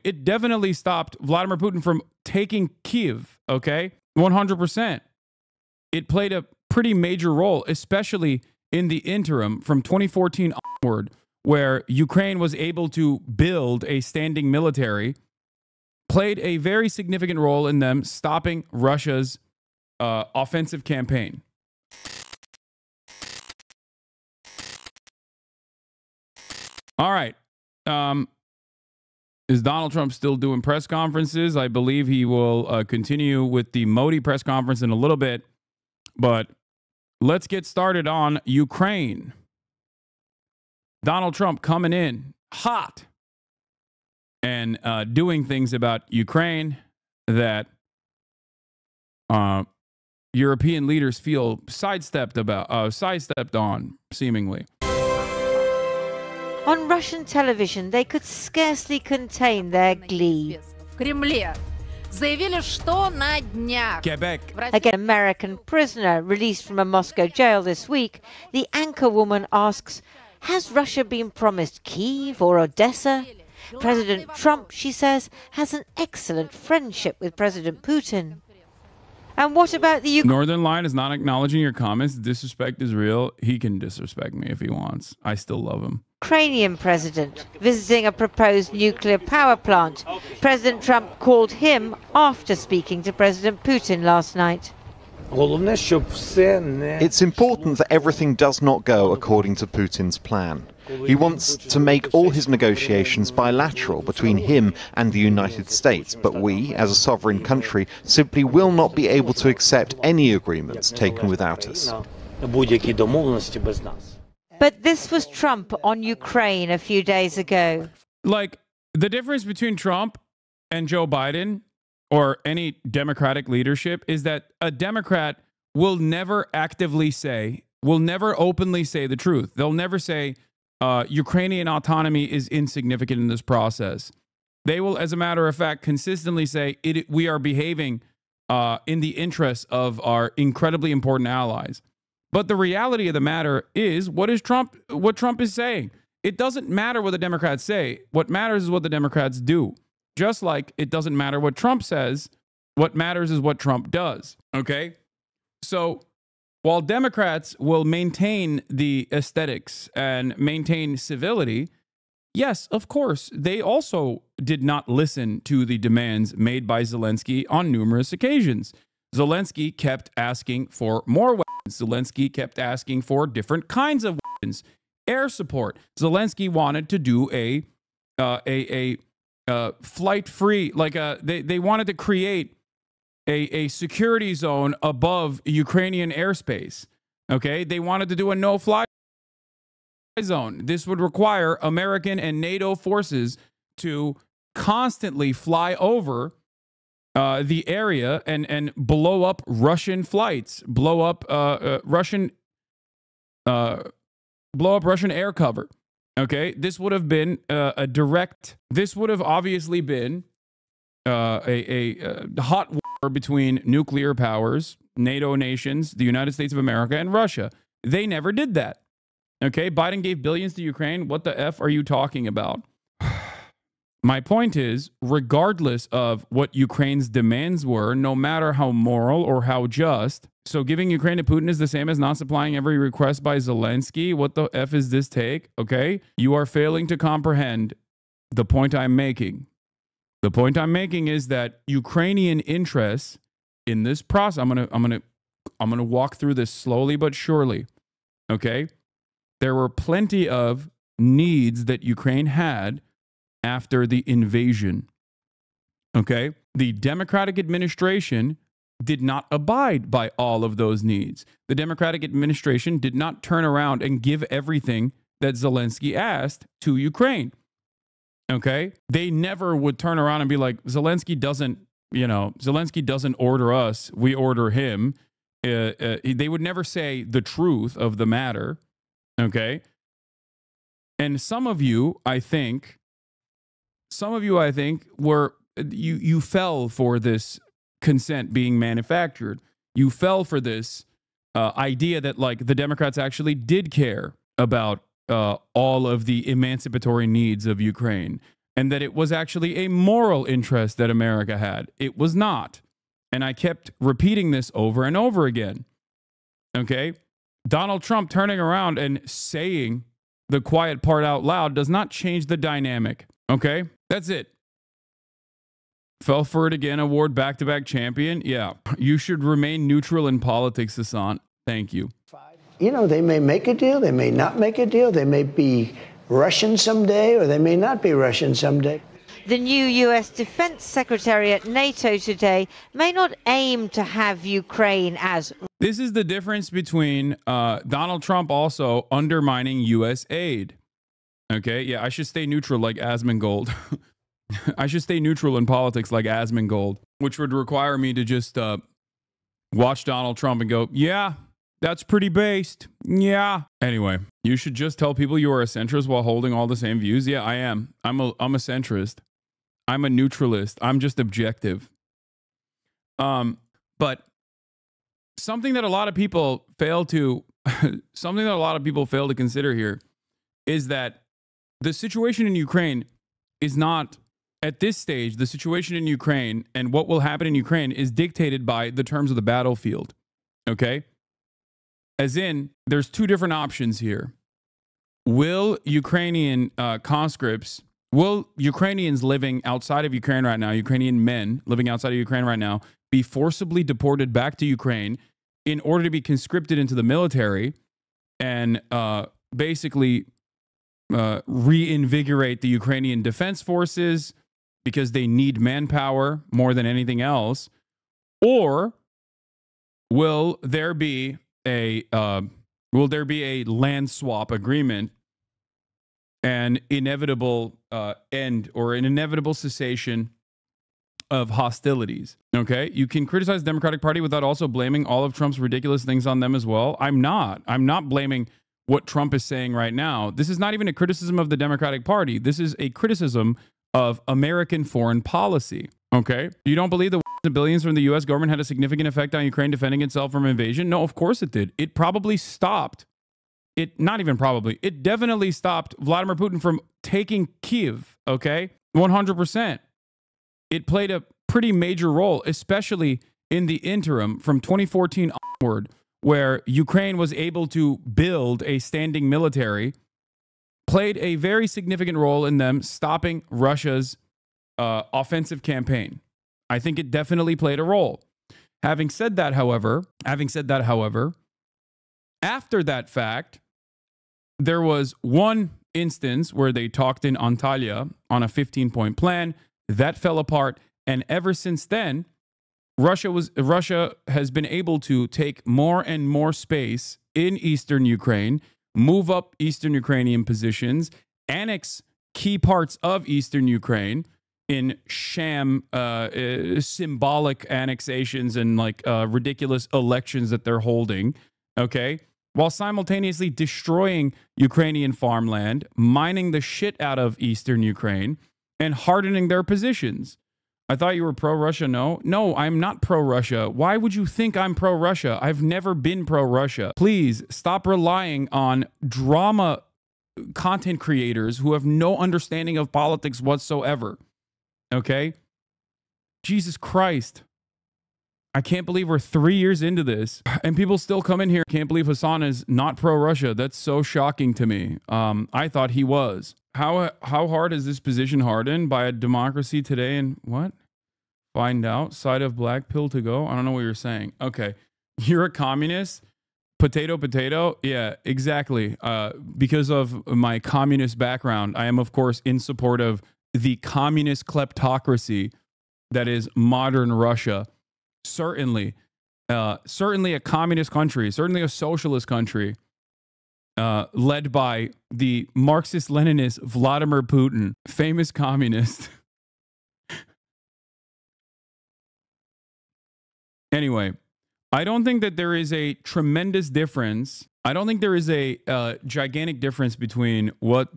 it definitely stopped Vladimir Putin from taking Kyiv, okay? 100%. It played a pretty major role, especially in the interim from 2014 onward, where Ukraine was able to build a standing military, played a very significant role in them stopping Russia's offensive campaign. All right. Is Donald Trump still doing press conferences? I believe he will continue with the Modi press conference in a little bit. But let's get started on Ukraine. Donald Trump coming in hot and doing things about Ukraine that European leaders feel sidestepped on, seemingly. On Russian television, they could scarcely contain their glee. Quebec. Like an American prisoner released from a Moscow jail this week, the anchor woman asks, has Russia been promised Kyiv or Odessa? President Trump, she says, has an excellent friendship with President Putin. And what about the Northern Line is not acknowledging your comments. Disrespect is real. He can disrespect me if he wants. I still love him. Ukrainian president visiting a proposed nuclear power plant. President Trump called him after speaking to President Putin last night. It's important that everything does not go according to Putin's plan. He wants to make all his negotiations bilateral between him and the United States, but we, as a sovereign country, simply will not be able to accept any agreements taken without us. But this was Trump on Ukraine a few days ago. Like, the difference between Trump and Joe Biden or any Democratic leadership is that a Democrat will never actively say, will never openly say the truth. They'll never say Ukrainian autonomy is insignificant in this process. They will, as a matter of fact, consistently say we are behaving in the interests of our incredibly important allies. But the reality of the matter is, what Trump is saying. It doesn't matter what the Democrats say. What matters is what the Democrats do. Just like it doesn't matter what Trump says. What matters is what Trump does. Okay? So while Democrats will maintain the aesthetics and maintain civility, yes, of course, they also did not listen to the demands made by Zelensky on numerous occasions. Zelensky kept asking for more weapons. Zelensky kept asking for different kinds of weapons, air support. Zelensky wanted to do a flight-free, like they wanted to create a security zone above Ukrainian airspace. Okay, they wanted to do a no-fly zone. This would require American and NATO forces to constantly fly over the area and blow up Russian flights, blow up Russian air cover. Okay, this would have been a direct. This would have obviously been a hot war between nuclear powers, NATO nations, the United States of America, and Russia. They never did that. Okay, Biden gave billions to Ukraine. What the F are you talking about? My point is, regardless of what Ukraine's demands were, no matter how moral or how just, so giving Ukraine to Putin is the same as not supplying every request by Zelensky. What the F is this take? Okay, you are failing to comprehend the point I'm making. The point I'm making is that Ukrainian interests in this process. I'm gonna walk through this slowly but surely. Okay, there were plenty of needs that Ukraine had after the invasion. Okay, the Democratic administration did not abide by all of those needs. The Democratic administration did not turn around and give everything that Zelensky asked to Ukraine. Okay, they never would turn around and be like, Zelensky doesn't order us, we order him. They would never say the truth of the matter. Okay, and some of you, I think, were you fell for this consent being manufactured. You fell for this idea that like the Democrats actually did care about all of the emancipatory needs of Ukraine. and that it was actually a moral interest that America had. It was not. And I kept repeating this over and over again. Okay? Donald Trump turning around and saying the quiet part out loud does not change the dynamic. Okay? That's it. Fell for it again, award back-to-back champion. Yeah. You should remain neutral in politics, Hasan. Thank you. You know, they may make a deal, they may not make a deal, they may be Russian someday, or they may not be Russian someday. The new US Defense Secretary at NATO today may not aim to have Ukraine as... This is the difference between Donald Trump also undermining U.S. aid. Okay, yeah, I should stay neutral like Asmongold. I should stay neutral in politics like Asmongold, which would require me to just watch Donald Trump and go, yeah, that's pretty based. Yeah. Anyway, you should just tell people you are a centrist while holding all the same views. Yeah, I am. I'm a centrist. I'm a neutralist. I'm just objective. But something that a lot of people fail to consider here is that the situation in Ukraine is not, at this stage, the situation in Ukraine and what will happen in Ukraine is dictated by the terms of the battlefield. Okay? As in, there's two different options here. Will Ukrainian will Ukrainians living outside of Ukraine right now, Ukrainian men living outside of Ukraine right now, be forcibly deported back to Ukraine in order to be conscripted into the military and basically reinvigorate the Ukrainian defense forces because they need manpower more than anything else? Or will there be a land swap agreement, an inevitable end or an inevitable cessation of hostilities? Okay, you can criticize the Democratic Party without also blaming all of Trump's ridiculous things on them as well. I'm not blaming what Trump is saying right now. This is not even a criticism of the Democratic Party. This is a criticism of American foreign policy. Okay, you don't believe the billions from the U.S. government had a significant effect on Ukraine defending itself from invasion? No, of course it did. It probably stopped. Not even probably. It definitely stopped Vladimir Putin from taking Kyiv. Okay, 100%. It played a pretty major role, especially in the interim from 2014 onward, where Ukraine was able to build a standing military, played a very significant role in them stopping Russia's offensive campaign. I think it definitely played a role. Having said that, however, after that fact, there was one instance where they talked in Antalya on a 15-point plan that fell apart, and ever since then, Russia has been able to take more and more space in eastern Ukraine, move up eastern Ukrainian positions, annex key parts of eastern Ukraine in sham symbolic annexations and like ridiculous elections that they're holding, okay? While simultaneously destroying Ukrainian farmland, mining the shit out of eastern Ukraine, and hardening their positions. I thought you were pro-Russia. No, I'm not pro-Russia. Why would you think I'm pro-Russia? I've never been pro-Russia. Please stop relying on drama content creators who have no understanding of politics whatsoever. Okay? Jesus Christ. I can't believe we're 3 years into this and people still come in here. Can't believe Hasan is not pro-Russia. That's so shocking to me. I thought he was. How hard is this position hardened by a democracy today? And what? Find out. Side of black pill to go. I don't know what you're saying. Okay. You're a communist? Potato, potato? Yeah, exactly. Because of my communist background, I am, of course, in support of the communist kleptocracy that is modern Russia. Certainly a communist country, certainly a socialist country, led by the Marxist-Leninist Vladimir Putin, famous communist. Anyway, I don't think that there is a tremendous difference. I don't think there is a gigantic difference between what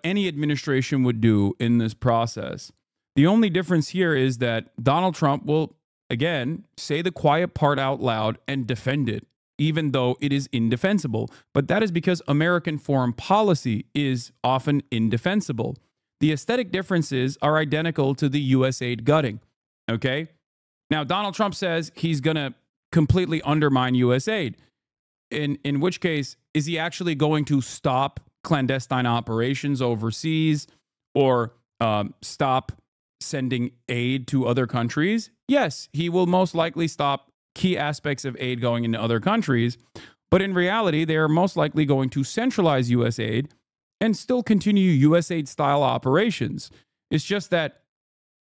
any administration would do in this process. The only difference here is that Donald Trump will, again, say the quiet part out loud and defend it, even though it is indefensible. But that is because American foreign policy is often indefensible. the aesthetic differences are identical to the U.S. aid gutting. Okay? Now, Donald Trump says he's going to completely undermine U.S. aid. In which case, is he actually going to stop clandestine operations overseas or stop sending aid to other countries? Yes, he will most likely stop key aspects of aid going into other countries. But in reality, they are most likely going to centralize U.S. aid and still continue U.S. aid style operations. It's just that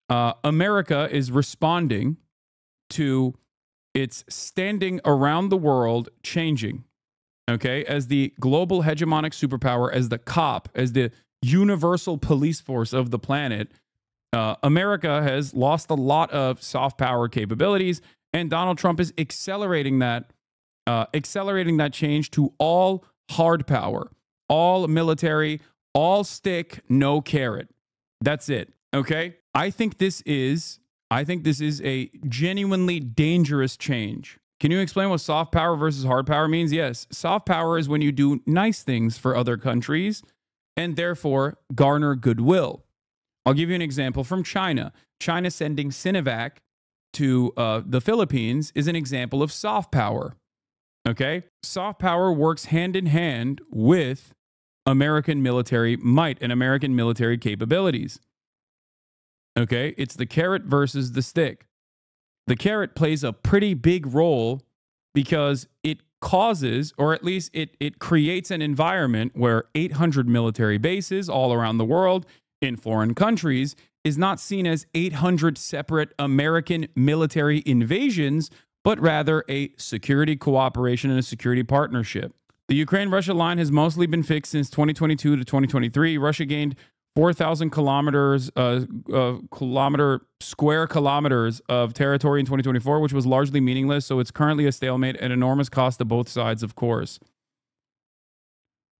America is responding to its standing around the world changing, okay? As the global hegemonic superpower, as the cop, as the universal police force of the planet, America has lost a lot of soft power capabilities, and Donald Trump is accelerating that change to all hard power, all military, all stick, no carrot. That's it. Okay? I think this is a genuinely dangerous change. Can you explain what soft power versus hard power means? Yes. Soft power is when you do nice things for other countries and therefore garner goodwill. I'll give you an example from China. China sending Sinovac to the Philippines is an example of soft power. Okay? Soft power works hand in hand with American military might and American military capabilities. Okay? It's the carrot versus the stick. The carrot plays a pretty big role because it causes, or at least it creates an environment where 800 military bases all around the world in foreign countries is not seen as 800 separate American military invasions, but rather a security cooperation and a security partnership. The Ukraine-Russia line has mostly been fixed since 2022 to 2023. Russia gained 4,000 square kilometers of territory in 2024, which was largely meaningless, so it's currently a stalemate at enormous cost to both sides, of course.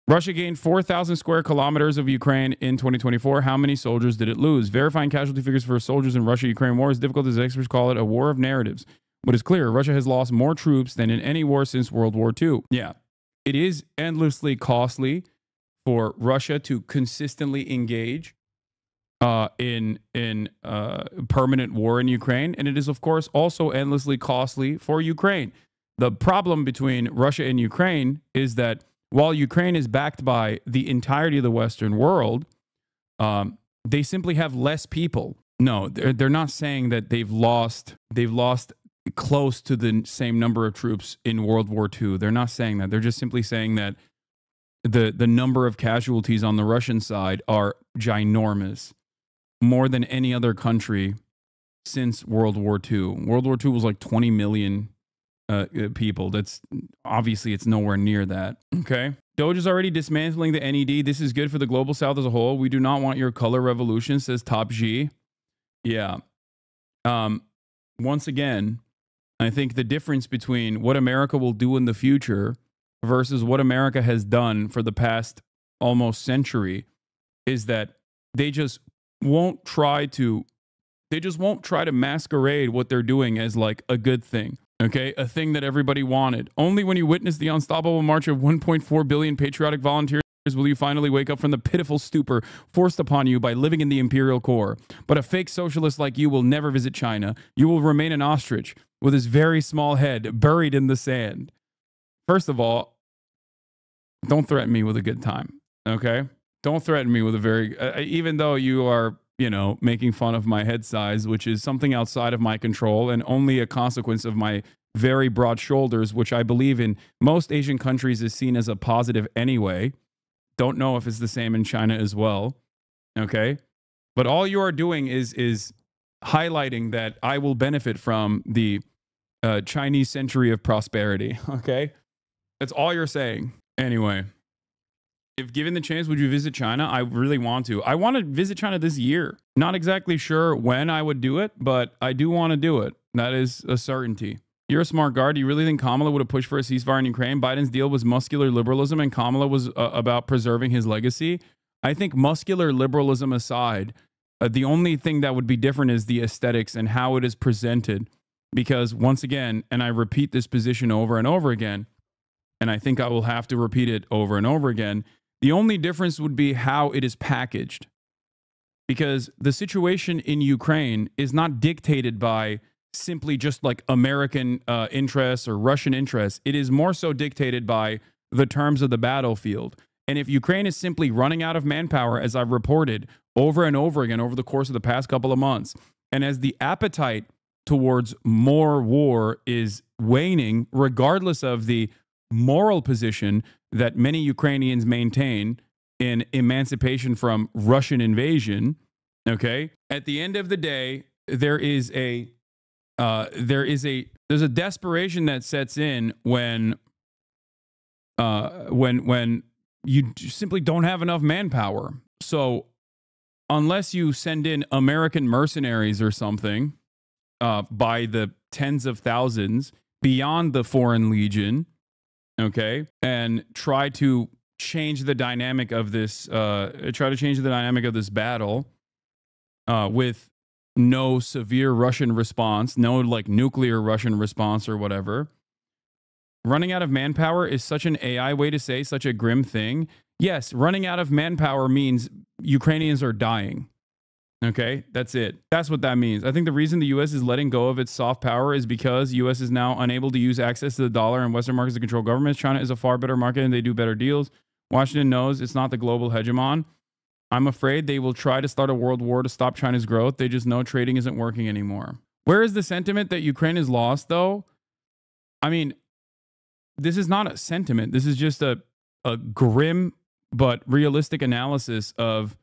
Russia gained 4,000 square kilometers of Ukraine in 2024. How many soldiers did it lose? Verifying casualty figures for soldiers in Russia-Ukraine war is difficult, as experts call it a war of narratives. But it's clear Russia has lost more troops than in any war since World War II. Yeah, it is endlessly costly for Russia to consistently engage in permanent war in Ukraine. And it is, of course, also endlessly costly for Ukraine. The problem between Russia and Ukraine is that while Ukraine is backed by the entirety of the Western world, they simply have less people. No, they're not saying that they've lost close to the same number of troops in World War II. They're not saying that. They're just simply saying that the number of casualties on the Russian side are ginormous, more than any other country since World War II. World War II was like 20 million people. That's obviously it's nowhere near that. Okay. Doge is already dismantling the NED. This is good for the global south as a whole. We do not want your color revolution, says Top G. Yeah. Once again, I think the difference between what America will do in the future versus what America has done for the past almost century is that they just won't try to masquerade what they're doing as like a good thing. Okay, a thing that everybody wanted. Only when you witness the unstoppable march of 1.4 billion patriotic volunteers will you finally wake up from the pitiful stupor forced upon you by living in the imperial core. But a fake socialist like you will never visit China. You will remain an ostrich with his very small head buried in the sand. First of all, don't threaten me with a good time, okay? Don't threaten me with a very... even though you are, making fun of my head size, which is something outside of my control and only a consequence of my very broad shoulders, which I believe in most Asian countries is seen as a positive anyway. Don't know if it's the same in China as well, okay? But all you are doing is highlighting that I will benefit from the Chinese century of prosperity, okay? That's all you're saying. Anyway, if given the chance, would you visit China? I really want to. I want to visit China this year. Not exactly sure when I would do it, but I do want to do it. That is a certainty. You're a smart guard. Do you really think Kamala would have pushed for a ceasefire in Ukraine? Biden's deal was muscular liberalism, and Kamala was about preserving his legacy. I think muscular liberalism aside, the only thing that would be different is the aesthetics and how it is presented. Because once again, and I repeat this position over and over again, and I think I will have to repeat it over and over again, the only difference would be how it is packaged. because the situation in Ukraine is not dictated by simply just like American interests or Russian interests. It is more so dictated by the terms of the battlefield. And if Ukraine is simply running out of manpower, as I've reported over and over again over the course of the past couple of months, and as the appetite towards more war is waning, regardless of the moral position that many Ukrainians maintain in emancipation from Russian invasion, okay? At the end of the day, there's a desperation that sets in when you simply don't have enough manpower. So unless you send in American mercenaries or something by the tens of thousands beyond the Foreign Legion, okay, and try to change the dynamic of this battle with no severe Russian response, no like nuclear Russian response or whatever. Running out of manpower is such an AI way to say such a grim thing. Yes, running out of manpower means Ukrainians are dying. Okay, that's it. That's what that means. I think the reason the U.S. is letting go of its soft power is because U.S. is now unable to use access to the dollar and Western markets to control governments. China is a far better market and they do better deals. Washington knows it's not the global hegemon. I'm afraid they will try to start a world war to stop China's growth. They just know trading isn't working anymore. Where is the sentiment that Ukraine is lost, though? I mean, this is not a sentiment. This is just a grim but realistic analysis of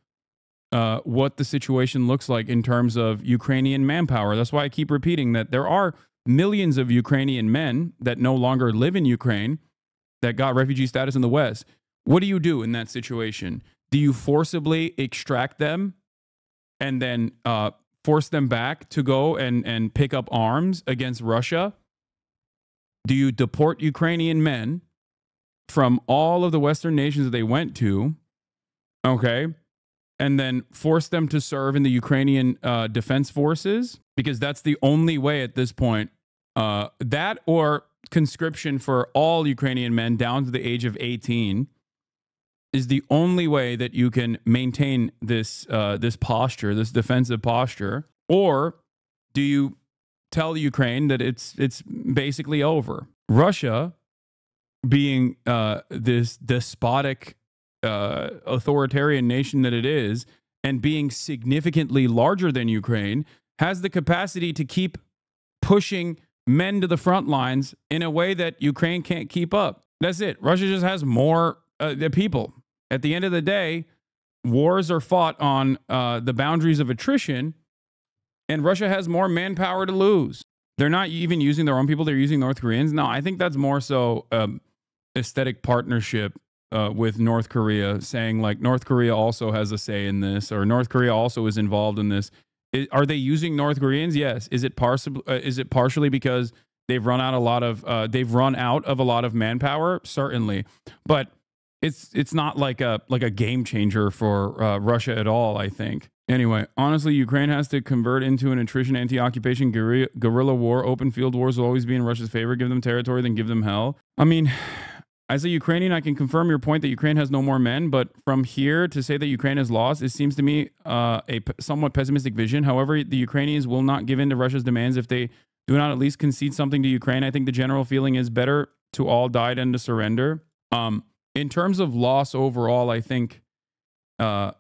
what the situation looks like in terms of Ukrainian manpower. That's why I keep repeating that there are millions of Ukrainian men that no longer live in Ukraine that got refugee status in the West. What do you do in that situation? Do you forcibly extract them and then force them back to go and pick up arms against Russia? Do you deport Ukrainian men from all of the Western nations that they went to, okay, and then force them to serve in the Ukrainian defense forces? Because that's the only way at this point. That or conscription for all Ukrainian men down to the age of 18 is the only way that you can maintain this posture, this defensive posture. Or do you tell Ukraine that it's basically over? Russia, being this despotic authoritarian nation that it is, and being significantly larger than Ukraine, has the capacity to keep pushing men to the front lines in a way that Ukraine can't keep up. That's it. Russia just has more people. At the end of the day, wars are fought on the boundaries of attrition, and Russia has more manpower to lose. They're not even using their own people. They're using North Koreans. No, I think that's more so aesthetic partnership with North Korea, saying like North Korea also has a say in this, or North Korea also is involved in this. Are they using North Koreans? Yes. Is it partially because they've run out of a lot of manpower? Certainly, but it's not like a game changer for Russia at all, I think. Anyway, honestly, Ukraine has to convert into an attrition, anti-occupation, guerrilla war. Open field wars will always be in Russia's favor. Give them territory, then give them hell. I mean, as a Ukrainian, I can confirm your point that Ukraine has no more men, but from here to say that Ukraine has lost, it seems to me a somewhat pessimistic vision. However, the Ukrainians will not give in to Russia's demands if they do not at least concede something to Ukraine. I think the general feeling is better to all die than to surrender. In terms of loss overall, I think that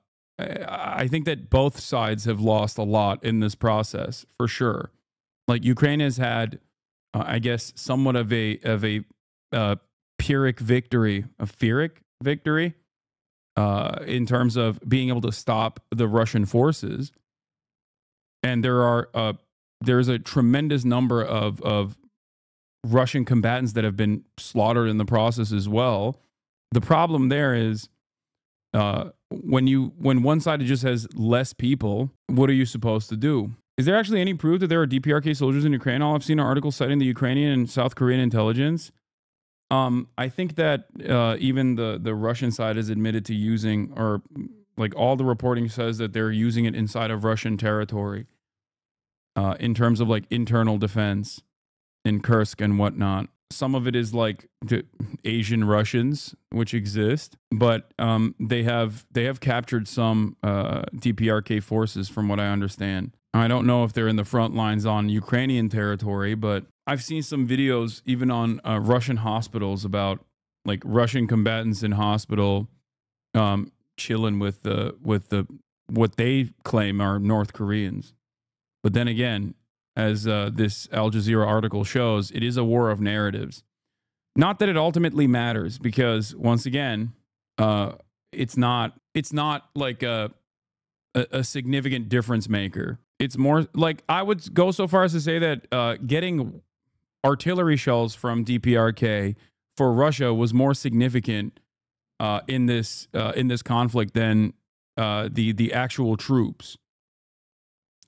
both sides have lost a lot in this process, for sure. Like Ukraine has had, I guess, somewhat of a Pyrrhic victory, in terms of being able to stop the Russian forces. And there's a tremendous number of Russian combatants that have been slaughtered in the process as well. The problem there is when one side just has less people, what are you supposed to do? Is there actually any proof that there are DPRK soldiers in Ukraine? All I've seen are articles citing the Ukrainian and South Korean intelligence. I think that even the Russian side has admitted to using, or like all the reporting says that they're using it inside of Russian territory in terms of like internal defense in Kursk and whatnot. Some of it is like Asian Russians, which exist, but they have captured some DPRK forces, from what I understand. I don't know if they're in the front lines on Ukrainian territory, but I've seen some videos even on Russian hospitals about like Russian combatants in hospital chilling with the what they claim are North Koreans. But then again, as this Al Jazeera article shows, it is a war of narratives. Not that it ultimately matters, because once again, it's not like a significant difference maker. It's more like, I would go so far as to say that getting artillery shells from DPRK for Russia was more significant in this conflict than the actual troops.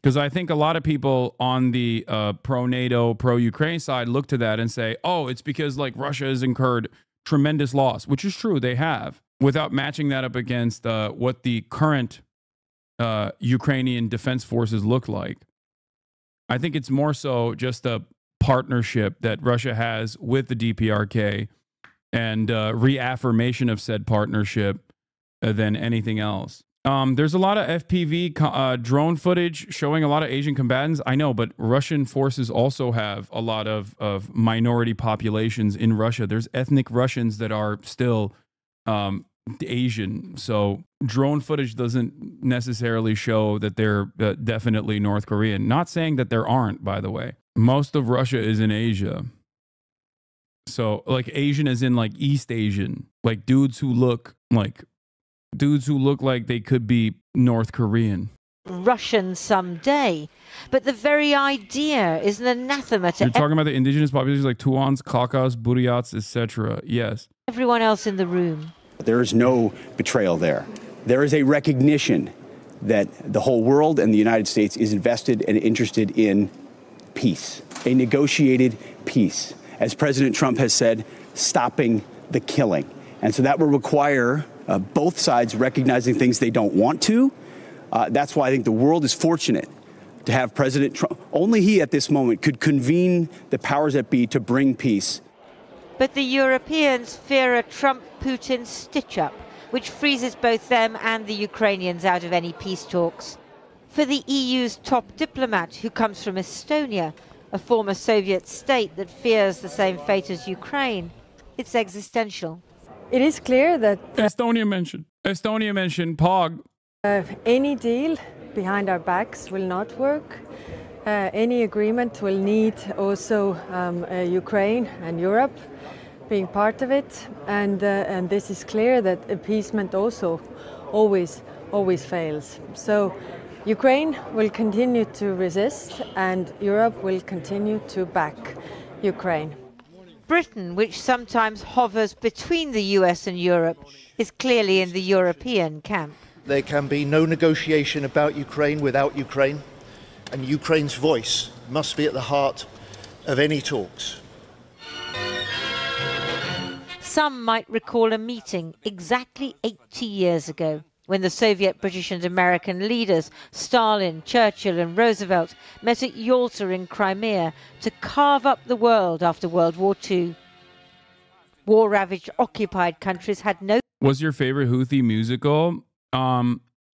Because I think a lot of people on the pro-NATO, pro-Ukraine side look to that and say, oh, it's because like Russia has incurred tremendous loss, which is true, they have, without matching that up against what the current Ukrainian defense forces look like. I think it's more so just a partnership that Russia has with the DPRK and reaffirmation of said partnership than anything else. There's a lot of FPV drone footage showing a lot of Asian combatants. I know, but Russian forces also have a lot of minority populations in Russia. There's ethnic Russians that are still Asian. So drone footage doesn't necessarily show that they're definitely North Korean. Not saying that there aren't, by the way. Most of Russia is in Asia. So like Asian as in like East Asian, like dudes who look like they could be North Korean. Russian someday. But the very idea is an anathema to You're talking about the indigenous populations like Tuans, Khakas, Buryats, etc. Yes. everyone else in the room. There is no betrayal there. There is a recognition that the whole world and the United States is invested and interested in peace, a negotiated peace. As President Trump has said, stopping the killing. And so that will require both sides recognizing things they don't want to. That's why I think the world is fortunate to have President Trump. Only he at this moment could convene the powers that be to bring peace. But the Europeans fear a Trump-Putin stitch-up, which freezes both them and the Ukrainians out of any peace talks. For the EU's top diplomat, who comes from Estonia, a former Soviet state that fears the same fate as Ukraine, it's existential. It is clear that Estonia mentioned POG. Any deal behind our backs will not work. Any agreement will need also Ukraine and Europe being part of it, and this is clear that appeasement also always fails. So Ukraine will continue to resist, and Europe will continue to back Ukraine. Britain, which sometimes hovers between the US and Europe, is clearly in the European camp. There can be no negotiation about Ukraine without Ukraine, and Ukraine's voice must be at the heart of any talks. Some might recall a meeting exactly 80 years ago when the Soviet, British and American leaders, Stalin, Churchill and Roosevelt, met at Yalta in Crimea to carve up the world after World War II. War-ravaged occupied countries had no... What's your favorite Houthi musical?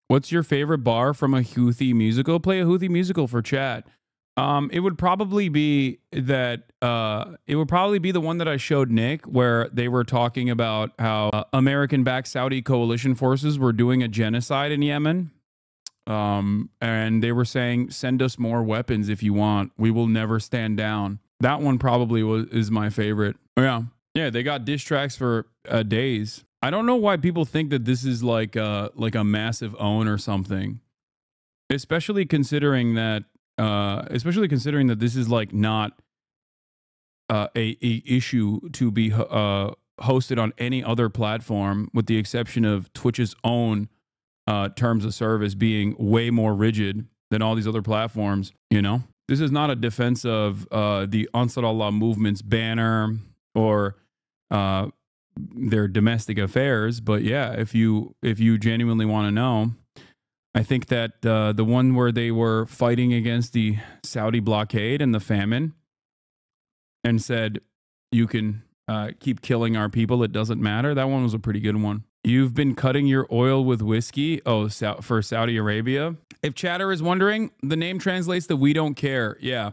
What's your favorite bar from a Houthi musical? Play a Houthi musical for chat. It would probably be that. It would probably be the one that I showed Nick, where they were talking about how American-backed Saudi coalition forces were doing a genocide in Yemen, and they were saying, "Send us more weapons if you want. We will never stand down." That one probably is my favorite. Oh, yeah. They got diss tracks for days. I don't know why people think that this is like a massive own or something, especially considering that this is like not a issue to be hosted on any other platform, with the exception of Twitch's own terms of service being way more rigid than all these other platforms. You know, this is not a defense of the Ansar Allah movement's banner or their domestic affairs, but yeah, if you genuinely want to know, I think that the one where they were fighting against the Saudi blockade and the famine, and said, you can keep killing our people. It doesn't matter. That one was a pretty good one. You've been cutting your oil with whiskey. Oh, for Saudi Arabia. If chatter is wondering, the name translates to "We Don't Care." Yeah,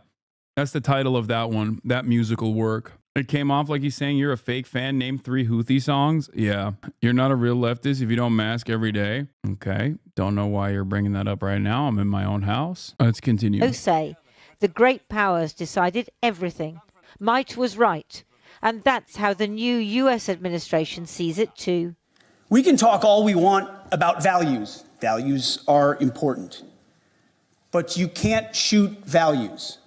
that's the title of that one, that musical work. It came off like he's saying you're a fake fan. Name 3 Houthi songs. Yeah, you're not a real leftist if you don't mask every day. Okay, don't know why you're bringing that up right now. I'm in my own house. Let's continue. Say, the great powers decided everything. Might was right. And that's how the new US administration sees it too. We can talk all we want about values. Values are important. But you can't shoot values.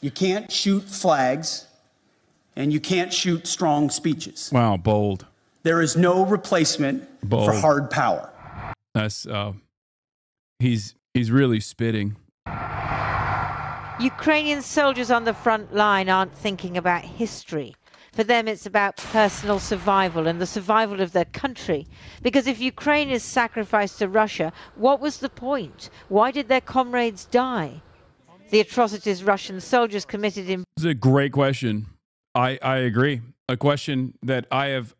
You can't shoot flags, and you can't shoot strong speeches. Wow, bold. There is no replacement for hard power. That's he's really spitting. Ukrainian soldiers on the front line aren't thinking about history. For them, it's about personal survival and the survival of their country. Because if Ukraine is sacrificed to Russia, what was the point? Why did their comrades die? The atrocities Russian soldiers committed in... It's a great question. I agree. A question that I have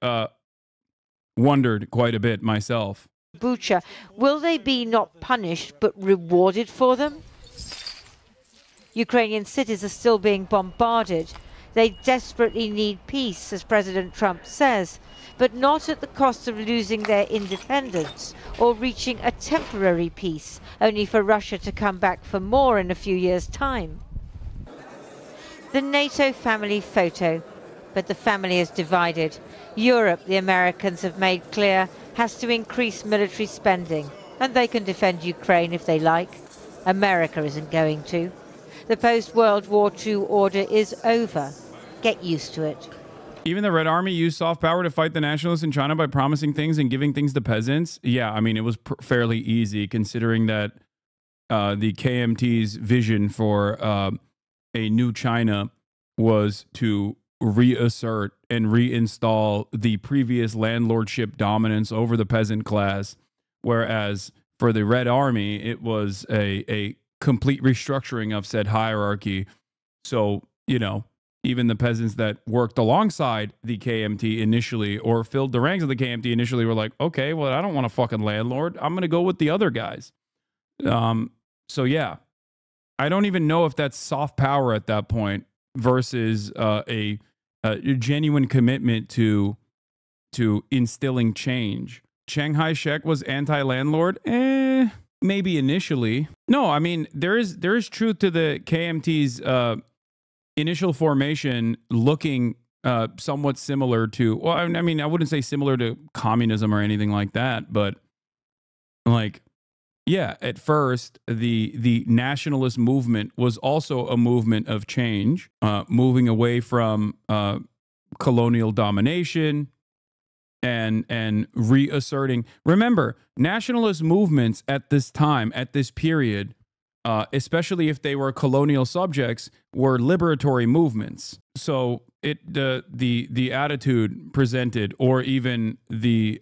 wondered quite a bit myself. Bucha, will they be not punished but rewarded for them? Ukrainian cities are still being bombarded. They desperately need peace, as President Trump says, but not at the cost of losing their independence or reaching a temporary peace, only for Russia to come back for more in a few years' time. The NATO family photo, but the family is divided. Europe, the Americans have made clear, has to increase military spending, and they can defend Ukraine if they like. America isn't going to. The post-World War II order is over. Get used to it. Even the Red Army used soft power to fight the nationalists in China by promising things and giving things to peasants. Yeah, I mean, it was fairly easy considering that the KMT's vision for a new China was to reassert and reinstall the previous landlordship dominance over the peasant class, whereas for the Red Army, it was a complete restructuring of said hierarchy. So, you know, even the peasants that worked alongside the KMT initially or filled the ranks of the KMT initially were like, okay, well, I don't want a fucking landlord. I'm going to go with the other guys. So, yeah, I don't even know if that's soft power at that point versus a genuine commitment to instilling change. Chiang Kai-shek was anti-landlord? Maybe initially. No, I mean, there is truth to the KMT's initial formation looking somewhat similar to, well, I mean, I wouldn't say similar to communism or anything like that, but like, yeah, at first, the nationalist movement was also a movement of change, moving away from colonial domination and reasserting. Remember, nationalist movements at this time, at this period, especially if they were colonial subjects, were liberatory movements. So the attitude presented, or even the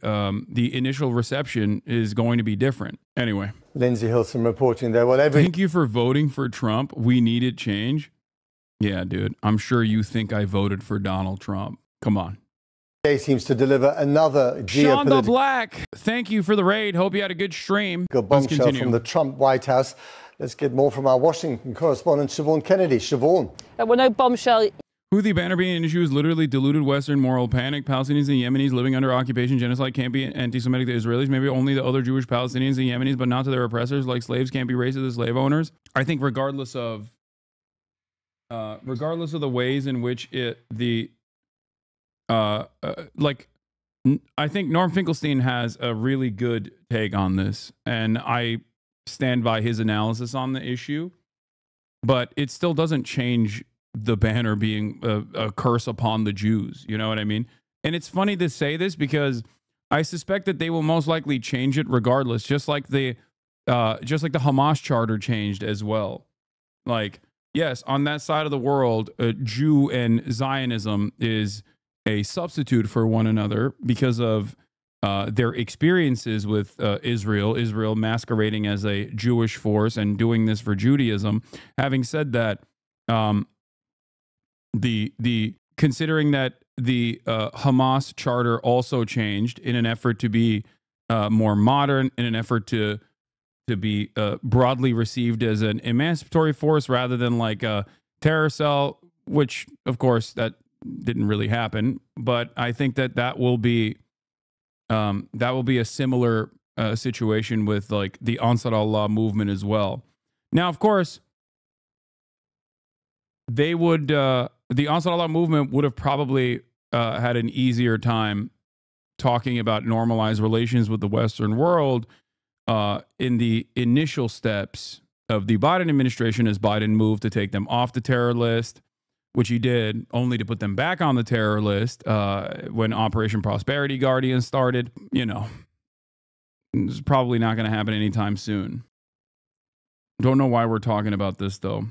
initial reception, is going to be different. Anyway, Lindsay Hilson reporting there. Well, thank you for voting for Trump. We needed change. Yeah, dude. I'm sure you think I voted for Donald Trump. Come on. Seems to deliver another Sean the Black, thank you for the raid. Hope you had a good stream. Bombshell from the Trump White House. Let's get more from our Washington correspondent, Siobhan Kennedy. Siobhan. Well, no bombshell. Houthi banner being an issue is literally diluted Western moral panic. Palestinians and Yemenis living under occupation, genocide can't be anti-Semitic to Israelis. Maybe only the other Jewish Palestinians and Yemenis, but not to their oppressors. Like slaves can't be racist to slave owners. I think regardless of the ways in which I think Norm Finkelstein has a really good take on this, and I stand by his analysis on the issue, but it still doesn't change the banner being a curse upon the Jews. You know what I mean? And it's funny to say this because I suspect that they will most likely change it regardless, just like the Hamas charter changed as well. Like, yes, on that side of the world, Jew and Zionism is a substitute for one another because of their experiences with Israel masquerading as a Jewish force and doing this for Judaism. Having said that, The considering that the Hamas charter also changed in an effort to be more modern, in an effort to be broadly received as an emancipatory force rather than like a terror cell, which of course that didn't really happen. But I think that will be a similar situation with like the Ansar Allah movement as well. Now, of course, they would the Ansar Allah movement would have probably had an easier time talking about normalized relations with the Western world in the initial steps of the Biden administration as Biden moved to take them off the terror list, which he did, only to put them back on the terror list when Operation Prosperity Guardian started. You know, it's probably not going to happen anytime soon. Don't know why we're talking about this, though.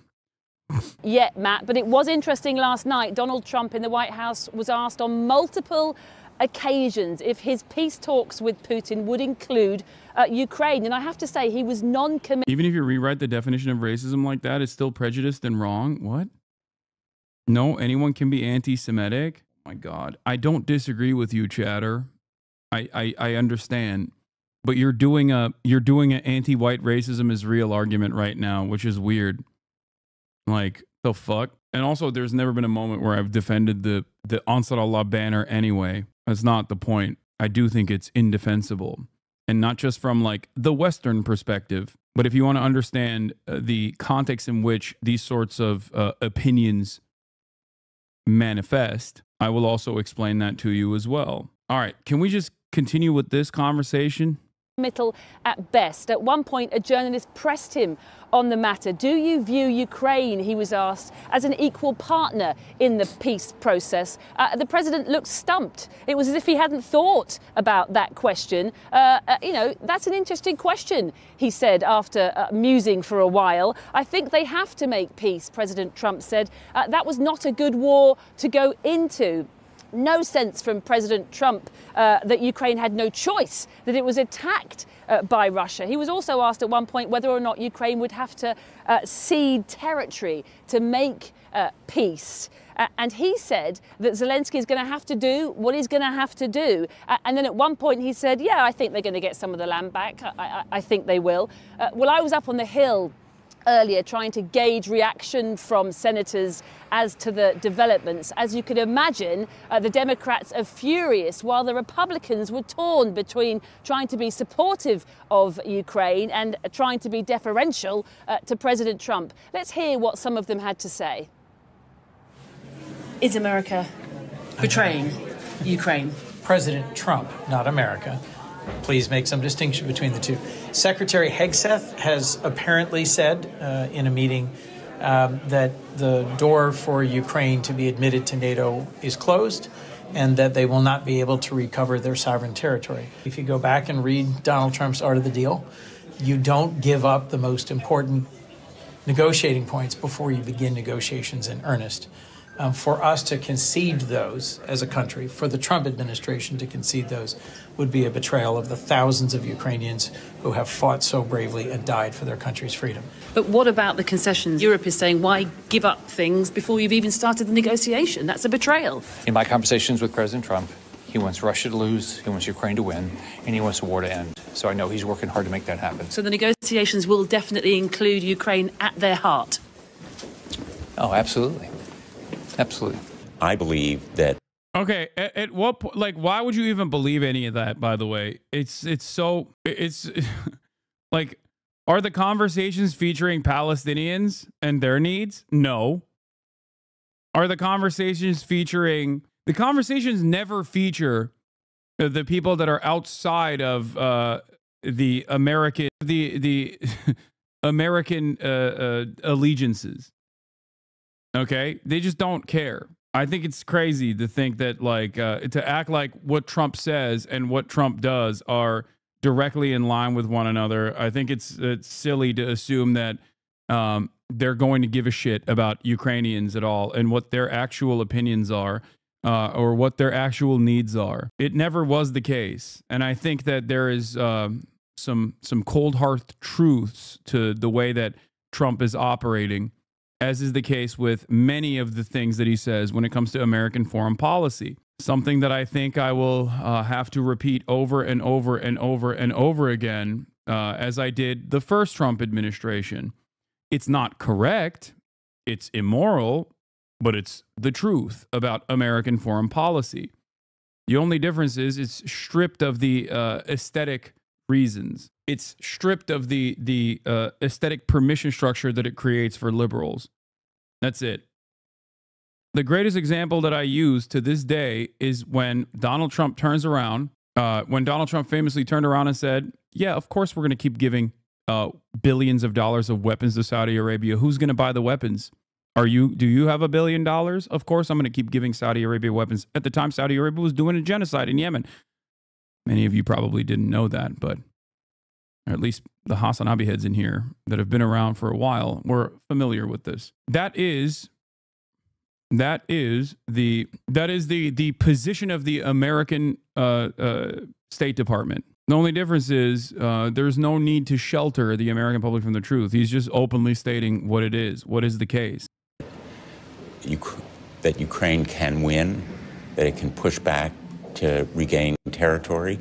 Yet, Matt, but it was interesting last night. Donald Trump in the White House was asked on multiple occasions if his peace talks with Putin would include Ukraine. And I have to say, he was non-committal. Even if you rewrite the definition of racism like that, it's still prejudiced and wrong. What? No, anyone can be anti-Semitic? Oh my God. I don't disagree with you, chatter. I understand. But you're doing an anti-white racism is real argument right now, which is weird. Like, the fuck? And also, there's never been a moment where I've defended the Ansar Allah banner anyway. That's not the point. I do think it's indefensible. And not just from, like, the Western perspective, but if you want to understand the context in which these sorts of opinions manifest, I will also explain that to you as well. All right, can we just continue with this conversation? Middle at best. At one point, a journalist pressed him on the matter. Do you view Ukraine, he was asked, as an equal partner in the peace process? The president looked stumped. It was as if he hadn't thought about that question. You know, that's an interesting question, he said after musing for a while. I think they have to make peace, President Trump said. That was not a good war to go into. No sense from President Trump that Ukraine had no choice, that it was attacked by Russia. He was also asked at one point whether or not Ukraine would have to cede territory to make peace. And he said that Zelensky is going to have to do what he's going to have to do. And then at one point he said, yeah, I think they're going to get some of the land back. I think they will. Well, I was up on the Hill earlier trying to gauge reaction from senators as to the developments. As you can imagine, the Democrats are furious while the Republicans were torn between trying to be supportive of Ukraine and trying to be deferential to President Trump. Let's hear what some of them had to say. Is America betraying Ukraine? President Trump, not America. Please make some distinction between the two. Secretary Hegseth has apparently said in a meeting that the door for Ukraine to be admitted to NATO is closed and that they will not be able to recover their sovereign territory. If you go back and read Donald Trump's Art of the Deal, you don't give up the most important negotiating points before you begin negotiations in earnest. For us to concede those as a country, for the Trump administration to concede those, would be a betrayal of the thousands of Ukrainians who have fought so bravely and died for their country's freedom. But what about the concessions? Europe is saying, why give up things before you've even started the negotiation? That's a betrayal. In my conversations with President Trump, he wants Russia to lose, he wants Ukraine to win, and he wants the war to end. So I know he's working hard to make that happen. So the negotiations will definitely include Ukraine at their heart? Oh, absolutely. Absolutely. I believe that. Okay, at what point, like, why would you even believe any of that, by the way? It's like, are the conversations featuring Palestinians and their needs? No. Are the conversations never feature the people that are outside of the American American allegiances? Okay, they just don't care. I think it's crazy to think that, like, to act like what Trump says and what Trump does are directly in line with one another. I think it's silly to assume that they're going to give a shit about Ukrainians at all and what their actual opinions are or what their actual needs are. It never was the case, and I think that there is some cold hard truths to the way that Trump is operating. as is the case with many of the things that he says when it comes to American foreign policy. Something that I think I will have to repeat over and over and over and over again, as I did the first Trump administration. It's not correct, it's immoral, but it's the truth about American foreign policy. The only difference is it's stripped of the aesthetic reasons. It's stripped of the aesthetic permission structure that it creates for liberals. That's it. The greatest example that I use to this day is when Donald Trump turns around, when Donald Trump famously turned around and said, yeah, of course we're going to keep giving billions of dollars of weapons to Saudi Arabia. Who's going to buy the weapons? Do you have $1 billion? Of course I'm going to keep giving Saudi Arabia weapons. At the time, Saudi Arabia was doing a genocide in Yemen. Many of you probably didn't know that, but or at least the HasanAbi heads in here that have been around for a while were familiar with this. That is the position of the American State Department. The only difference is there's no need to shelter the American public from the truth. He's just openly stating what it is. What is the case? That Ukraine can win, that it can push back to regain territory,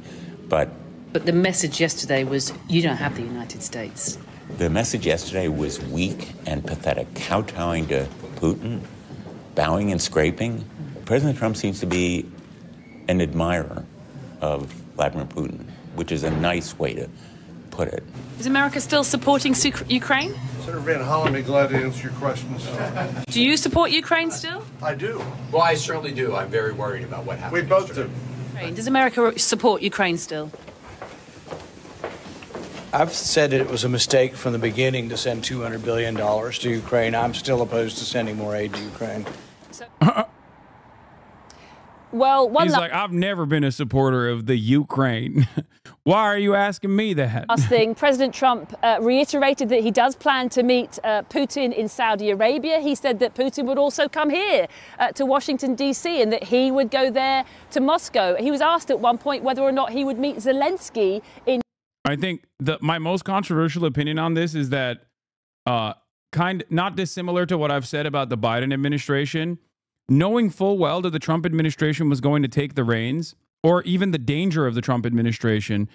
but the message yesterday was, you don't have the United States. The message yesterday was weak and pathetic, kowtowing to Putin, bowing and scraping. President Trump seems to be an admirer of Vladimir Putin, which is a nice way to put it. Is America still supporting Ukraine? Senator Van Hollen, be glad to answer your questions. Do you support Ukraine still? I do. Well, I certainly do. I'm very worried about what happened. We both do. Does America support Ukraine still? I've said it was a mistake from the beginning to send $200 billion to Ukraine. I'm still opposed to sending more aid to Ukraine. Well, he's like, I've never been a supporter of the Ukraine. Why are you asking me that? Last thing, President Trump reiterated that he does plan to meet Putin in Saudi Arabia. He said that Putin would also come here to Washington, D.C., and that he would go there to Moscow. He was asked at one point whether or not he would meet Zelensky in... I think my most controversial opinion on this is that not dissimilar to what I've said about the Biden administration, knowing full well that the Trump administration was going to take the reins, or even the danger of the Trump administration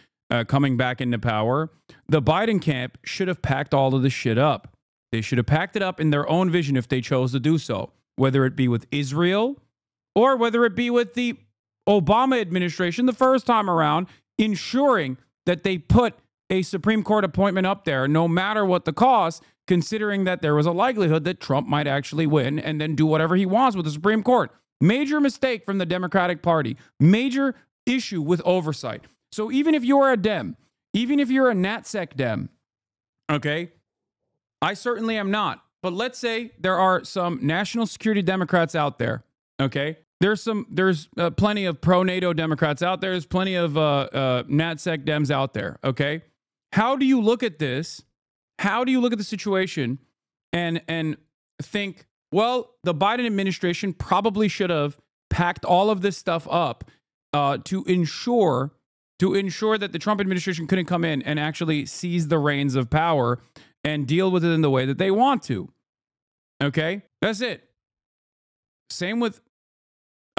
coming back into power, the Biden camp should have packed all of this shit up. They should have packed it up in their own vision if they chose to do so, whether it be with Israel or whether it be with the Obama administration the first time around, ensuring that they put a Supreme Court appointment up there, no matter what the cost, considering that there was a likelihood that Trump might actually win and then do whatever he wants with the Supreme Court. Major mistake from the Democratic Party. Major issue with oversight. So even if you're a Dem, even if you're a NatSec Dem, okay, I certainly am not. But let's say there are some national security Democrats out there, okay? There's plenty of pro-NATO Democrats out there. There's plenty of NatSec Dems out there, okay? How do you look at this? How do you look at the situation and think, well, the Biden administration probably should have packed all of this stuff up to ensure that the Trump administration couldn't come in and actually seize the reins of power and deal with it in the way that they want to. Okay? That's it. Same with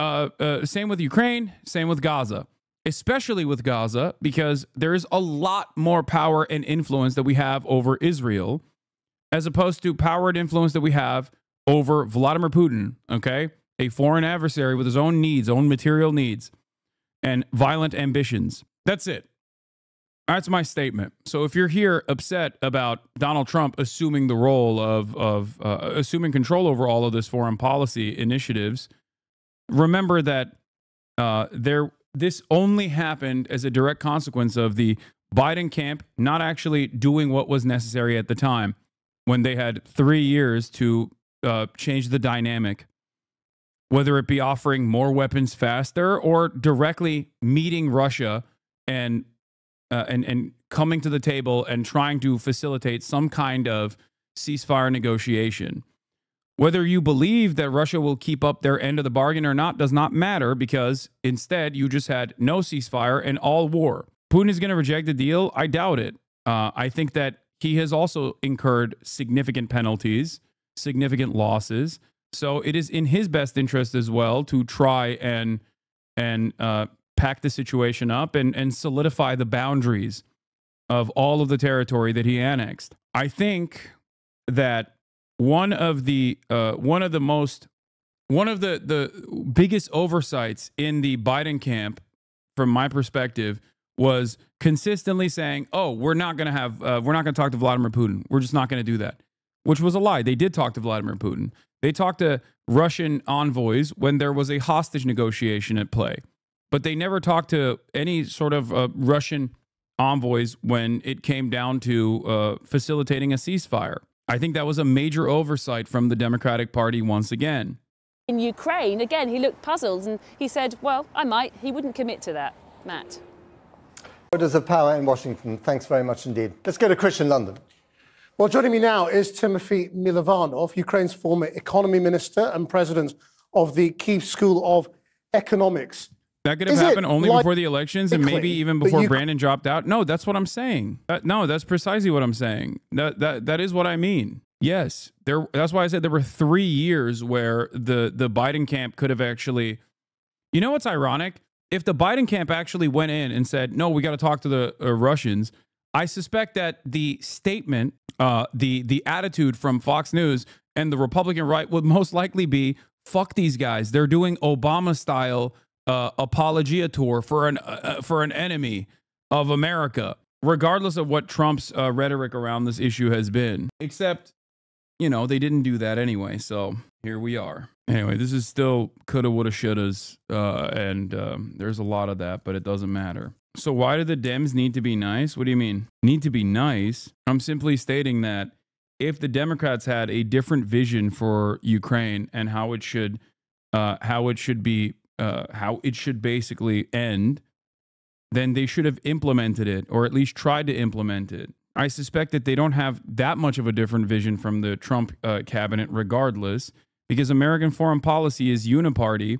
Ukraine, same with Gaza, especially with Gaza, because there is a lot more power and influence that we have over Israel as opposed to power and influence that we have over Vladimir Putin, okay? A foreign adversary with his own needs, own material needs, and violent ambitions. That's it. That's my statement. So if you're here upset about Donald Trump assuming the role of assuming control over all of this foreign policy initiatives, remember that this only happened as a direct consequence of the Biden camp not actually doing what was necessary at the time when they had 3 years to change the dynamic, whether it be offering more weapons faster or directly meeting Russia and coming to the table and trying to facilitate some kind of ceasefire negotiation. Whether you believe that Russia will keep up their end of the bargain or not does not matter, because instead you just had no ceasefire and all war. Putin is going to reject the deal? I doubt it. I think that he has also incurred significant penalties significant losses. So it is in his best interest as well to try and pack the situation up and solidify the boundaries of all of the territory that he annexed. I think that one of the biggest oversights in the Biden camp, from my perspective, was consistently saying, "Oh, we're not going to talk to Vladimir Putin. We're just not going to do that," which was a lie. They did talk to Vladimir Putin. They talked to Russian envoys when there was a hostage negotiation at play, but they never talked to any sort of Russian envoys when it came down to facilitating a ceasefire. I think that was a major oversight from the Democratic Party once again. In Ukraine, again, he looked puzzled and he said, well, I might. He wouldn't commit to that. Matt. Orders of power in Washington. Thanks very much indeed. Let's go to Chris in London. Well, joining me now is Timothy Milovanov, Ukraine's former economy minister and president of the Kyiv School of Economics. That could have happened only before the elections and maybe even before Brandon dropped out. No, that's what I'm saying. No, that's precisely what I'm saying. That is what I mean. Yes, that's why I said there were 3 years where the Biden camp could have actually... You know what's ironic? If the Biden camp actually went in and said, no, we got to talk to the Russians, I suspect that the statement, the attitude from Fox News and the Republican right would most likely be, fuck these guys. They're doing Obama-style apologia tour for an enemy of America, regardless of what Trump's rhetoric around this issue has been. Except, you know, they didn't do that anyway, so here we are. Anyway, this is still coulda, woulda, shouldas, and there's a lot of that, but it doesn't matter. So why do the Dems need to be nice? What do you mean? Need to be nice? I'm simply stating that if the Democrats had a different vision for Ukraine and how it should basically end, then they should have implemented it, or at least tried to implement it. I suspect that they don't have that much of a different vision from the Trump cabinet regardless, because American foreign policy is uniparty,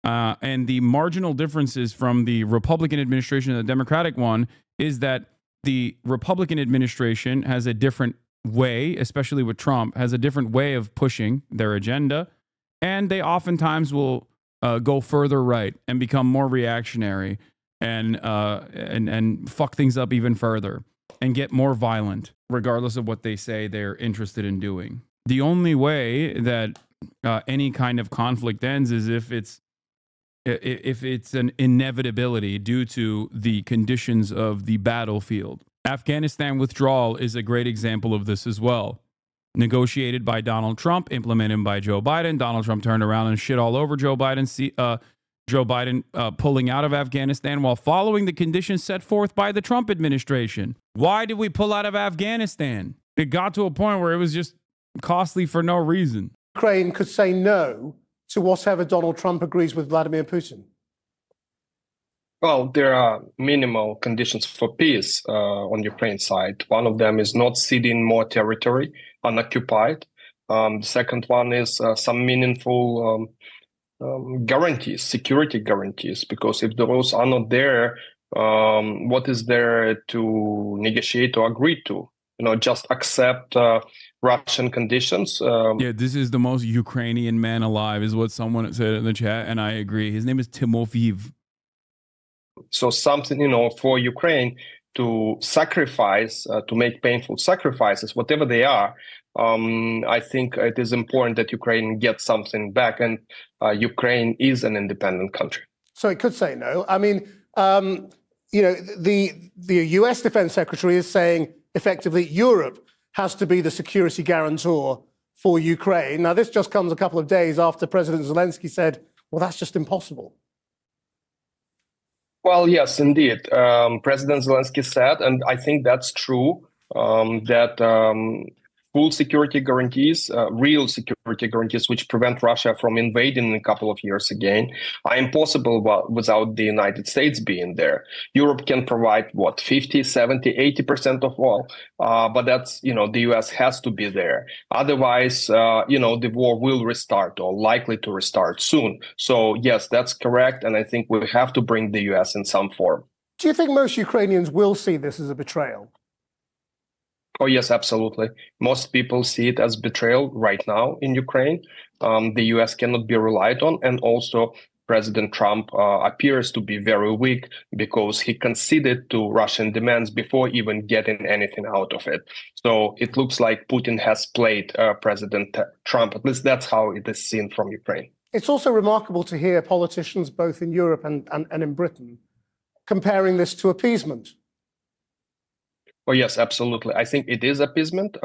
and the marginal differences from the Republican administration and the Democratic one is that the Republican administration has a different way, especially with Trump, has a different way of pushing their agenda, and they oftentimes will go further right and become more reactionary and fuck things up even further and get more violent, regardless of what they say they're interested in doing. The only way that any kind of conflict ends is if it's an inevitability due to the conditions of the battlefield. Afghanistan withdrawal is a great example of this as well. Negotiated by Donald Trump, implemented by Joe Biden. Donald Trump turned around and shit all over Joe Biden. Joe Biden pulling out of Afghanistan while following the conditions set forth by the Trump administration. Why did we pull out of Afghanistan? It got to a point where it was just costly for no reason. Ukraine could say no to whatever Donald Trump agrees with Vladimir Putin. Well, there are minimal conditions for peace on Ukraine side. One of them is not ceding more territory unoccupied. The second one is some meaningful guarantees, security guarantees, because if those are not there, what is there to negotiate or agree to? You know, just accept Russian conditions. Yeah, this is the most Ukrainian man alive, is what someone said in the chat, and I agree. His name is Timofeev. So something, you know, for Ukraine to sacrifice, to make painful sacrifices, whatever they are. I think it is important that Ukraine gets something back, and Ukraine is an independent country. So it could say no. I mean, you know, the US Defense Secretary is saying effectively Europe has to be the security guarantor for Ukraine. Now, this just comes a couple of days after President Zelensky said, well, that's just impossible. Well, yes, indeed. President Zelensky said, and I think that's true, that full security guarantees, real security guarantees, which prevent Russia from invading in a couple of years again, are impossible without the United States being there. Europe can provide, what, 50, 70, 80% of all. But that's, you know, the US has to be there. Otherwise, you know, the war will restart or likely to restart soon. So, yes, that's correct. And I think we have to bring the US in some form. Do you think most Ukrainians will see this as a betrayal? Oh, yes, absolutely. Most people see it as betrayal right now in Ukraine. The US cannot be relied on. And also, President Trump appears to be very weak because he conceded to Russian demands before even getting anything out of it. So it looks like Putin has played President Trump. At least that's how it is seen from Ukraine. It's also remarkable to hear politicians both in Europe and in Britain comparing this to appeasement. Oh, yes, absolutely. I think it is appeasement.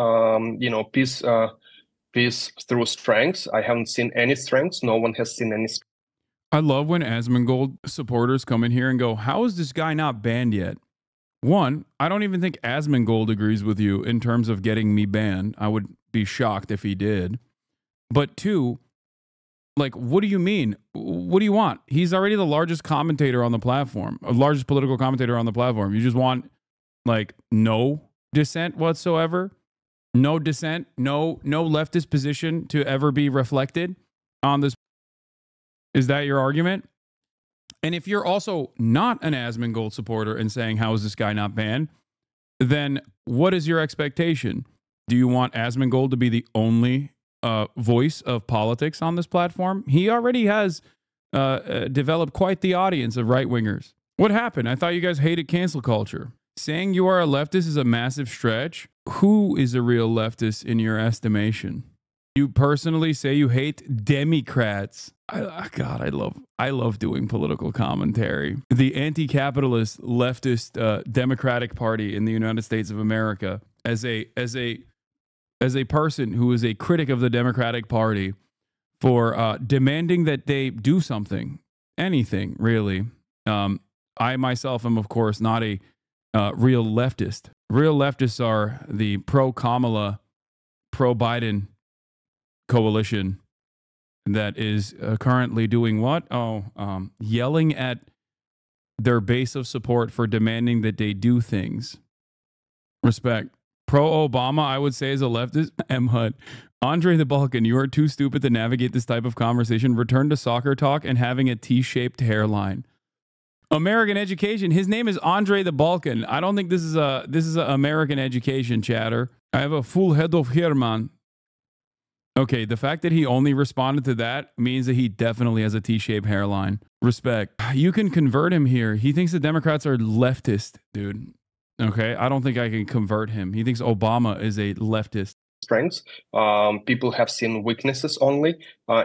Peace through strength. I haven't seen any strengths. No one has seen any strength. I love when Asmongold supporters come in here and go, how is this guy not banned yet? One, I don't even think Asmongold agrees with you in terms of getting me banned. I would be shocked if he did. But two, like, what do you mean? What do you want? He's already the largest commentator on the platform, largest political commentator on the platform. You just want, like, no dissent whatsoever? No dissent? No leftist position to ever be reflected on this? Is that your argument? And if you're also not an Asmongold supporter and saying, how is this guy not banned? Then what is your expectation? Do you want Asmongold to be the only voice of politics on this platform? He already has developed quite the audience of right-wingers. What happened? I thought you guys hated cancel culture. Saying you are a leftist is a massive stretch. Who is a real leftist in your estimation? You personally say you hate Democrats. God, I love doing political commentary. The anti-capitalist leftist Democratic Party in the United States of America, as a person who is a critic of the Democratic Party for demanding that they do something, anything really. I myself am, of course, not a real leftist. Real leftists are the pro-Kamala, pro-Biden coalition that is currently doing what? Yelling at their base of support for demanding that they do things. Respect. Pro-Obama, I would say, is a leftist. M. Hud. Andre the Balkan, you are too stupid to navigate this type of conversation. Return to soccer talk and having a T-shaped hairline. American education. His name is Andre the Balkan. I don't think this is a American education, chatter. I have a full head of hair, man. Okay, the fact that he only responded to that means that he definitely has a T-shaped hairline. Respect. You can convert him here. He thinks the Democrats are leftist, dude. Okay, I don't think I can convert him. He thinks Obama is a leftist. Strengths. People have seen weaknesses only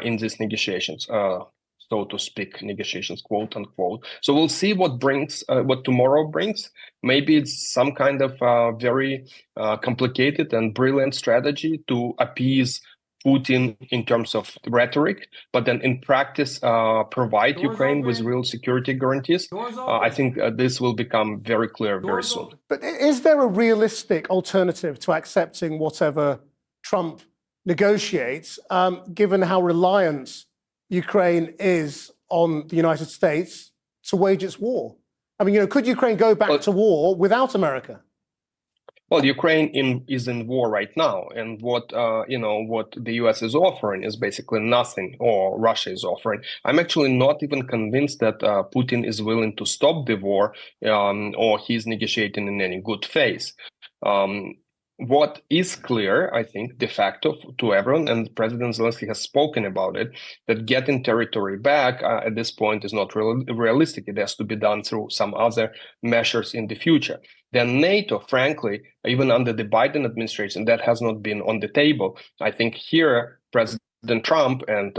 in these negotiations, so to speak, negotiations, quote unquote. So we'll see what tomorrow brings. Maybe it's some kind of very complicated and brilliant strategy to appease Putin in terms of rhetoric, but then in practice provide Ukraine with real security guarantees. I think this will become very clear very soon. But is there a realistic alternative to accepting whatever Trump negotiates, given how reliant Ukraine is on the United States to wage its war? I mean, could Ukraine go back to war without America? Well, Ukraine is in war right now, and what the U.S. is offering is basically nothing, or Russia is offering. I'm actually not even convinced that Putin is willing to stop the war, or he's negotiating in any good faith. What is clear, I think, de facto to everyone, and President Zelensky has spoken about it, that getting territory back at this point is not realistic. It has to be done through some other measures in the future. Then NATO, frankly, even under the Biden administration, that has not been on the table. I think here, President Trump and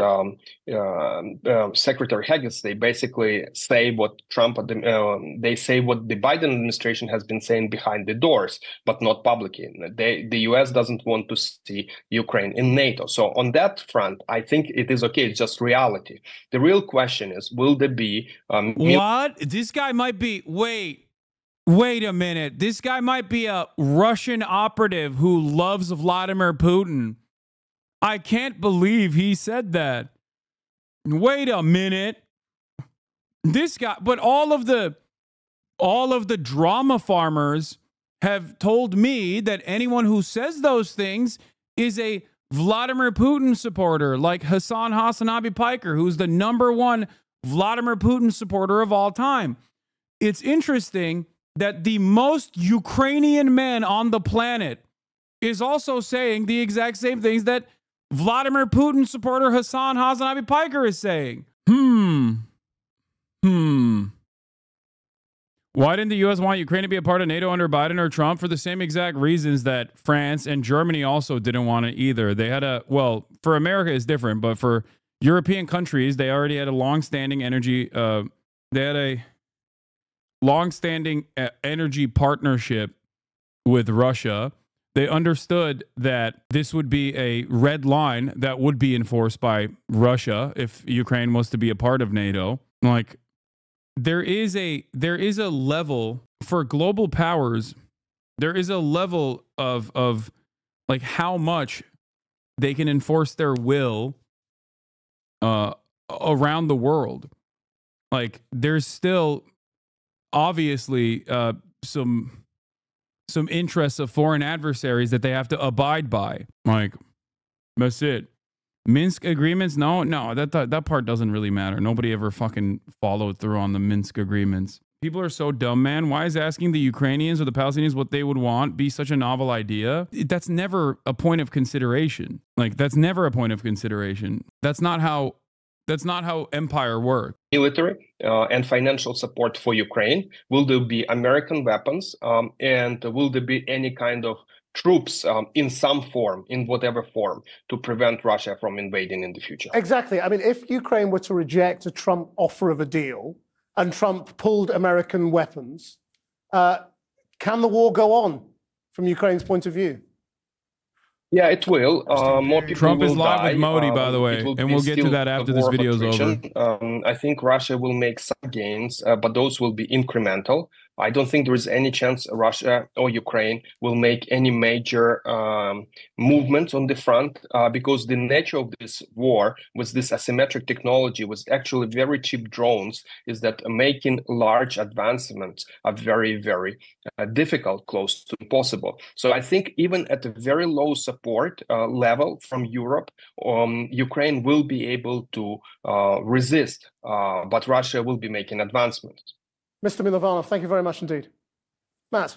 Secretary Haggis, they basically say what they say what the Biden administration has been saying behind the doors, but not publicly. The U.S. doesn't want to see Ukraine in NATO. So on that front, I think it is okay. It's just reality. The real question is, will there be... what? This guy might be... Wait a minute. This guy might be a Russian operative who loves Vladimir Putin. I can't believe he said that. Wait a minute. This guy, but all of the drama farmers have told me that anyone who says those things is a Vladimir Putin supporter, like Hasan HasanAbi Piker, who's the #1 Vladimir Putin supporter of all time. It's interesting that the most Ukrainian man on the planet is also saying the exact same things that Vladimir Putin supporter Hasan HasanAbi Piker is saying. Why didn't the U.S. want Ukraine to be a part of NATO under Biden or Trump? For the same exact reasons that France and Germany also didn't want it either. They had well, for America it's different, but for European countries, they already had a long-standing energy partnership with Russia. They understood that this would be a red line that would be enforced by Russia if Ukraine was to be a part of NATO. Like, there is a level for global powers. There is a level of like how much they can enforce their will around the world. Like, there's still obviously some interests of foreign adversaries that they have to abide by. Like, that's it. Minsk agreements? No, that part doesn't really matter. Nobody ever fucking followed through on the Minsk agreements. People are so dumb, man. Why is asking the Ukrainians or the Palestinians what they would want be such a novel idea? That's never a point of consideration. Like, that's never a point of consideration. That's not how empire works. Military and financial support for Ukraine. Will there be American weapons? And will there be any kind of troops in some form, in whatever form, to prevent Russia from invading in the future? Exactly. I mean, if Ukraine were to reject a Trump offer of a deal and Trump pulled American weapons, can the war go on from Ukraine's point of view? Yeah, it will. More people Trump is will live die. with Modi, by the way, and we'll get to that after this video is over. I think Russia will make some gains, but those will be incremental. I don't think there is any chance Russia or Ukraine will make any major movements on the front because the nature of this war with this asymmetric technology, with actually very cheap drones, is that making large advancements are very, very difficult, close to impossible. So I think even at a very low support level from Europe, Ukraine will be able to resist, but Russia will be making advancements. Mr. Milovanov, thank you very much indeed. Matt.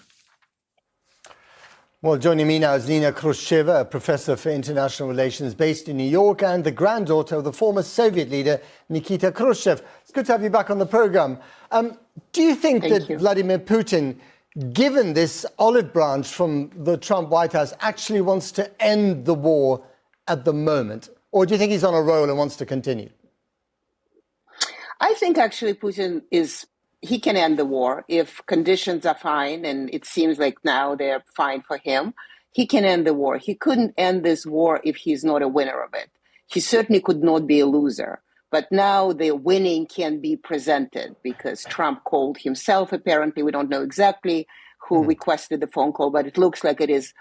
Well, joining me now is Nina Khrushcheva, a professor for international relations based in New York and the granddaughter of the former Soviet leader Nikita Khrushchev. It's good to have you back on the program. Do you think Vladimir Putin, given this olive branch from the Trump White House, actually wants to end the war at the moment? Or do you think he's on a roll and wants to continue? I think actually Putin he can end the war if conditions are fine, and it seems like now they're fine for him. He can end the war. He couldn't end this war if he's not a winner of it. He certainly could not be a loser. But now the winning can be presented because Trump called himself, apparently. We don't know exactly who requested the phone call, but it looks like it is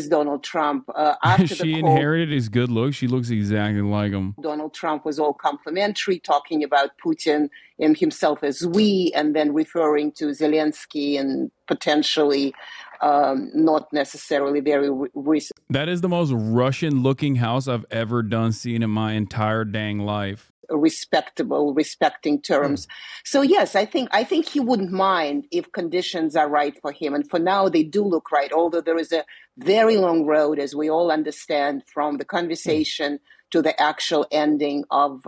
Donald Trump. After she inherited his good looks. She looks exactly like him. Donald Trump was all complimentary, talking about Putin and himself as we, and then referring to Zelensky and potentially not necessarily very recent. That is the most Russian-looking house I've ever seen in my entire dang life. Respecting terms. So yes, I think he wouldn't mind if conditions are right for him. And for now, they do look right, although there is a very long road, as we all understand, from the conversation to the actual ending of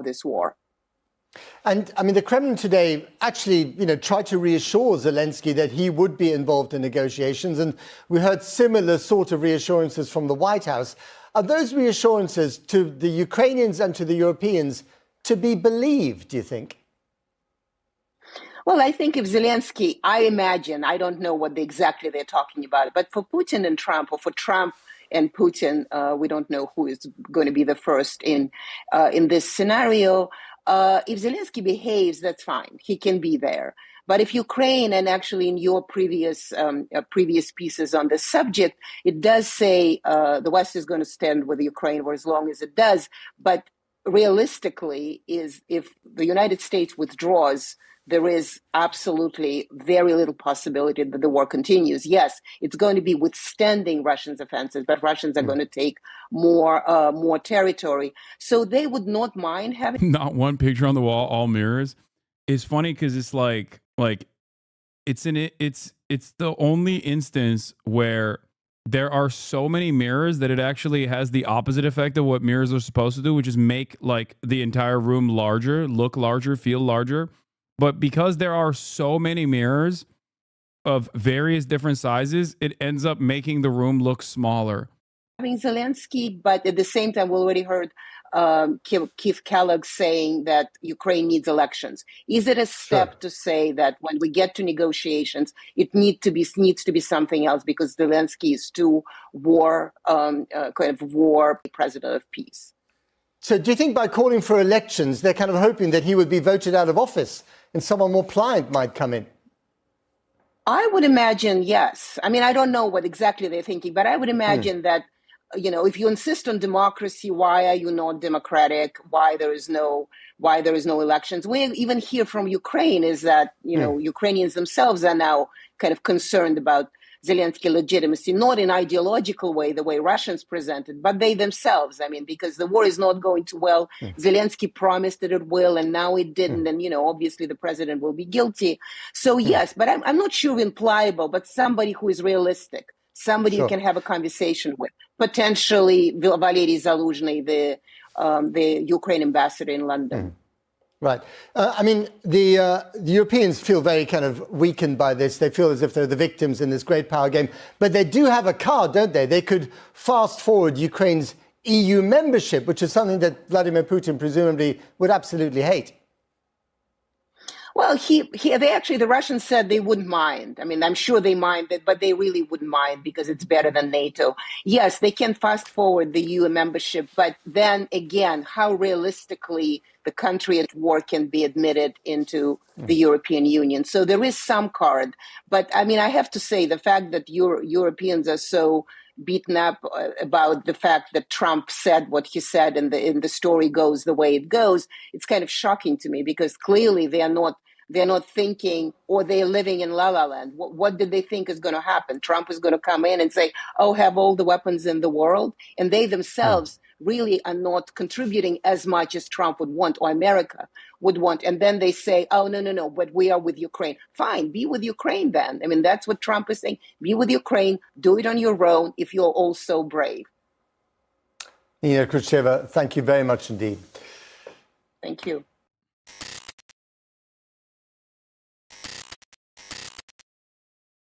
this war. And I mean, the Kremlin today actually, tried to reassure Zelensky that he would be involved in negotiations. And we heard similar sort of reassurances from the White House. Are those reassurances to the Ukrainians and to the Europeans to be believed, do you think? Well, I think if Zelensky, I imagine, I don't know what exactly they're talking about, but for Putin and Trump, or for Trump and Putin, we don't know who is going to be the first in this scenario. If Zelensky behaves, that's fine. He can be there. But if Ukraine, and actually in your previous pieces on this subject, it does say the West is going to stand with Ukraine for as long as it does. But realistically, if the United States withdraws, there is absolutely very little possibility that the war continues. Yes, it's going to be withstanding Russians' offensives, but Russians are going to take more territory. So they would not mind having not one picture on the wall, all mirrors. It's funny because it's like it's the only instance where there are so many mirrors that it actually has the opposite effect of what mirrors are supposed to do, which is make like the entire room larger, look larger, feel larger. But because there are so many mirrors of various different sizes, it ends up making the room look smaller. I mean, Zelensky, but at the same time, we already heard Keith Kellogg saying that Ukraine needs elections. Is it a step to say that when we get to negotiations, it needs to be something else because Zelensky is too kind of war president of peace? So do you think by calling for elections, they're kind of hoping that he would be voted out of office and someone more pliant might come in? I would imagine, yes. I mean, I don't know what exactly they're thinking, but I would imagine that, you know, if you insist on democracy, why are you not democratic? Why there is no elections? We even hear from Ukraine is that, you know, Ukrainians themselves are now kind of concerned about Zelensky legitimacy, not in ideological way, the way Russians present it, but they themselves. I mean, because the war is not going too well. Zelensky promised that it will, and now it didn't. And, you know, obviously the president will be guilty. So, yes, but I'm not sure in pliable, but somebody who is realistic, somebody you can have a conversation with, potentially Valery Zaluzhny, the Ukraine ambassador in London. Right. I mean, the Europeans feel very kind of weakened by this. They feel as if they're the victims in this great power game. But they do have a card, don't they? They could fast forward Ukraine's EU membership, which is something that Vladimir Putin presumably would absolutely hate. Well, the Russians said they wouldn't mind. I mean, I'm sure they mind it, but they really wouldn't mind because it's better than NATO. Yes, they can fast forward the EU membership, but then again, how realistically the country at war can be admitted into the European Union. So there is some card. But I mean, I have to say the fact that Europeans are so beaten up about the fact that Trump said what he said and the story goes the way it goes, it's kind of shocking to me because clearly they're not thinking, or they're living in la la land. What did they think is going to happen? Trump is going to come in and say, oh, have all the weapons in the world. And they themselves really are not contributing as much as Trump would want or America would want. And then they say, oh, no, but we are with Ukraine. Fine, be with Ukraine then. I mean, that's what Trump is saying. Be with Ukraine. Do it on your own if you're all so brave. Nina Khrushcheva, thank you very much indeed. Thank you.